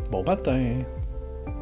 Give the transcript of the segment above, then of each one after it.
Bon matin.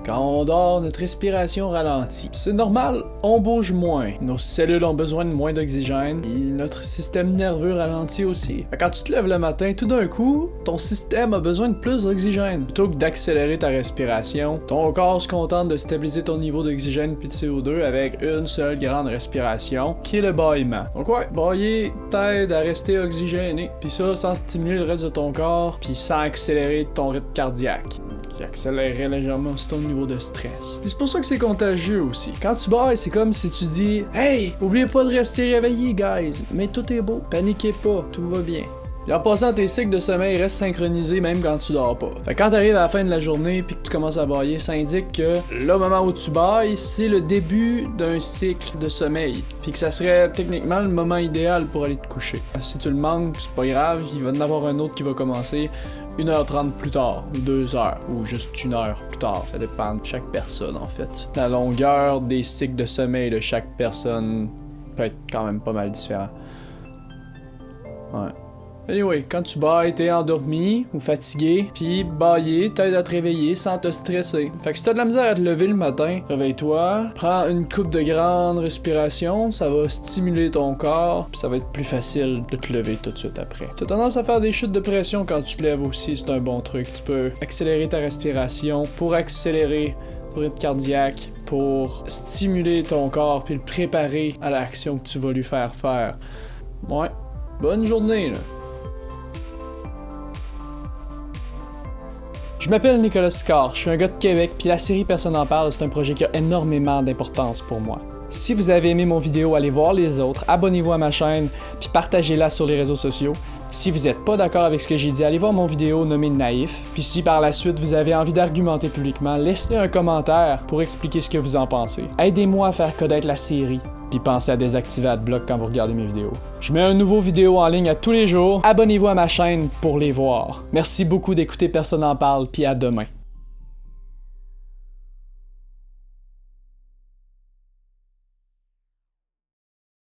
Quand on dort, notre respiration ralentit. C'est normal, on bouge moins. Nos cellules ont besoin de moins d'oxygène et notre système nerveux ralentit aussi. Quand tu te lèves le matin, tout d'un coup, ton système a besoin de plus d'oxygène. Plutôt que d'accélérer ta respiration, ton corps se contente de stabiliser ton niveau d'oxygène puis de CO2 avec une seule grande respiration, qui est le bâillement. Donc ouais, bâiller t'aide à rester oxygéné. Puis ça, sans stimuler le reste de ton corps, puis sans accélérer ton rythme cardiaque, qui accélérerait légèrement aussi ton niveau de stress. Et c'est pour ça que c'est contagieux aussi. Quand tu bailles, c'est comme si tu dis « Hey, oubliez pas de rester réveillé, guys, mais tout est beau, paniquez pas, tout va bien. » Et en passant, tes cycles de sommeil restent synchronisés même quand tu dors pas. Fait que quand t'arrives à la fin de la journée puis que tu commences à bailler, ça indique que le moment où tu bailles, c'est le début d'un cycle de sommeil. Puis que ça serait techniquement le moment idéal pour aller te coucher. Si tu le manques, c'est pas grave, il va y en avoir un autre qui va commencer 1h30 plus tard, ou 2h, ou juste 1 heure plus tard. Ça dépend de chaque personne, en fait. La longueur des cycles de sommeil de chaque personne peut être quand même pas mal différent. Ouais. Anyway, quand tu bailles, t'es endormi ou fatigué, puis bailler t'aide à te réveiller sans te stresser. Fait que si t'as de la misère à te lever le matin, réveille-toi, prends une coupe de grandes respirations, ça va stimuler ton corps, puis ça va être plus facile de te lever tout de suite après. Si t'as tendance à faire des chutes de pression quand tu te lèves aussi, c'est un bon truc. Tu peux accélérer ta respiration pour accélérer ton rythme cardiaque, pour stimuler ton corps puis le préparer à l'action que tu vas lui faire faire. Ouais, bonne journée là. Je m'appelle Nicolas Sicard, je suis un gars de Québec, puis la série Personne n'en parle, c'est un projet qui a énormément d'importance pour moi. Si vous avez aimé mon vidéo, allez voir les autres, abonnez-vous à ma chaîne, puis partagez-la sur les réseaux sociaux. Si vous n'êtes pas d'accord avec ce que j'ai dit, allez voir mon vidéo nommée Naïf. Puis si par la suite vous avez envie d'argumenter publiquement, laissez un commentaire pour expliquer ce que vous en pensez. Aidez-moi à faire connaître la série, puis pensez à désactiver Adblock quand vous regardez mes vidéos. Je mets un nouveau vidéo en ligne à tous les jours, abonnez-vous à ma chaîne pour les voir. Merci beaucoup d'écouter Personne n'en parle, puis à demain.